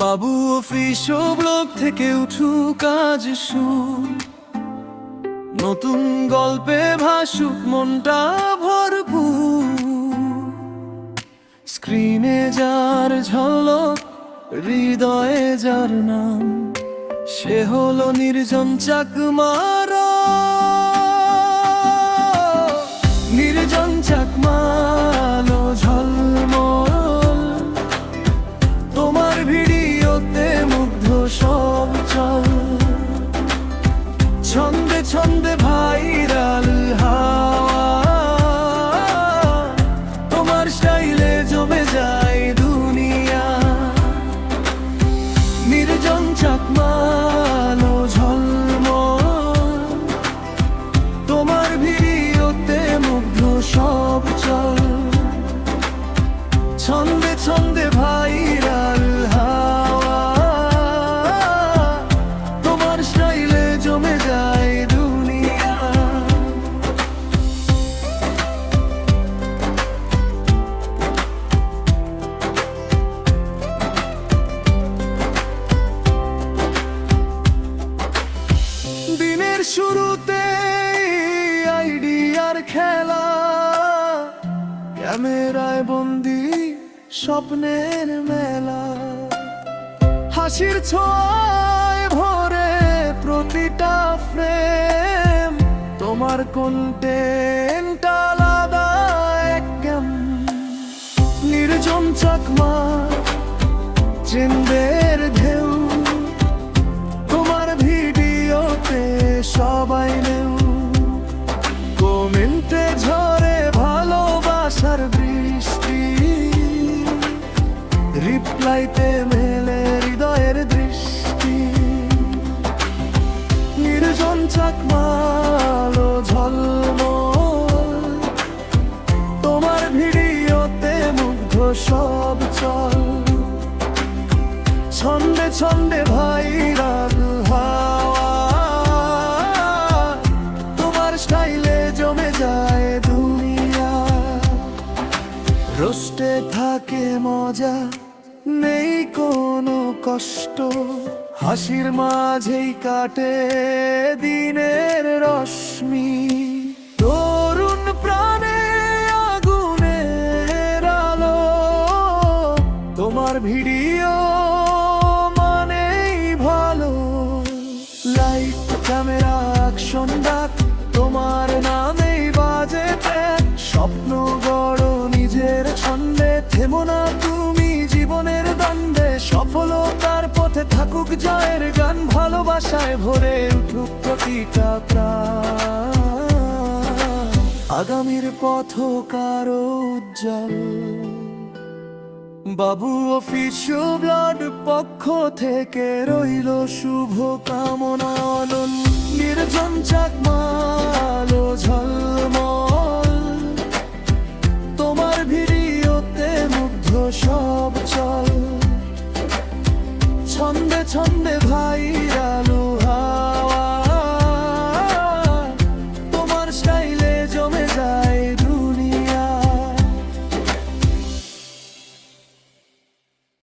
বাবু office blog থেকে উঠুক আজ সুর, নতুন গল্পে ভাসুক মনটা ভরপুর। স্ক্রিনে যার ঝলক, হৃদয়ে যার নাম, সে হলো নির্জন চাকমার। নির্জন চাকমালো ঝলমল, তোমার ভিডিওতে মুগ্ধ সব চল। ছন্দে ছন্দে ভাইরাল হাওয়া, তোমার স্টাইলে জমে যায় দুনিয়া। নির্জন চাকমালো ঝলমল, তোমার ভিডিওতে মুগ্ধ সব চল। ছন্দে ছন্দে ভাইরাল হাওয়া, তোমার স্টাইলে জমে যায় দুনিয়া। দিনের শুরুতে আইডিয়ার খেলা, ক্যামেরায় বন্দি স্বপ্নের মেলা। হাসির ছোঁয়ায় ভরে প্রতিটা ফ্রেম, তোমার কন্টেন্ট আলাদা একদম। নির্জন চাকমা ট্রেন্ডের ঢেউ, তোমার ভিডিওতে সবাই নেউ। কমেন্টে ঝরে ভালোবাসার বৃষ্টি, রিপ্লাইতে মেলে হৃদয়ের দৃষ্টি। নির্জন চাকমালো ঝলমল, তোমার ভিডিওতে মুগ্ধ সব চল। ছন্দে ছন্দে ভাইরাল হাওয়া, তোমার স্টাইলে জমে যায় দুনিয়া। রোস্টে থাকে মজা, নেই কোনো কষ্ট, হাসির মাঝেই কাটে দিনের রশ্মি। তরুণ প্রাণে আগুনের আলো, তোমার ভিডিও মানেই ভালো। লাইট ক্যামেরা অ্যাকশন ডাক, তোমার নামেই বাজে ট্র্যাক। স্বপ্ন গড়ো নিজের ছন্দে, থেমো না তুমি জীবনের দ্বন্দ্বে। সফলতার পথে থাকুক জয়ের গান, ভালোবাসায় ভরে উঠুক প্রতিটা প্রাণ। আগামীর পথ কারো উজ্জ্বল, বাবু অফিসিয়াল ব্লগ পক্ষ থেকে রইল শুভ কামনা অনল। নির্জন চাকমালো ঝলমল, তোমার ভিডিওতে মুগ্ধ সব চল। ছন্দে ছন্দে ভাইরা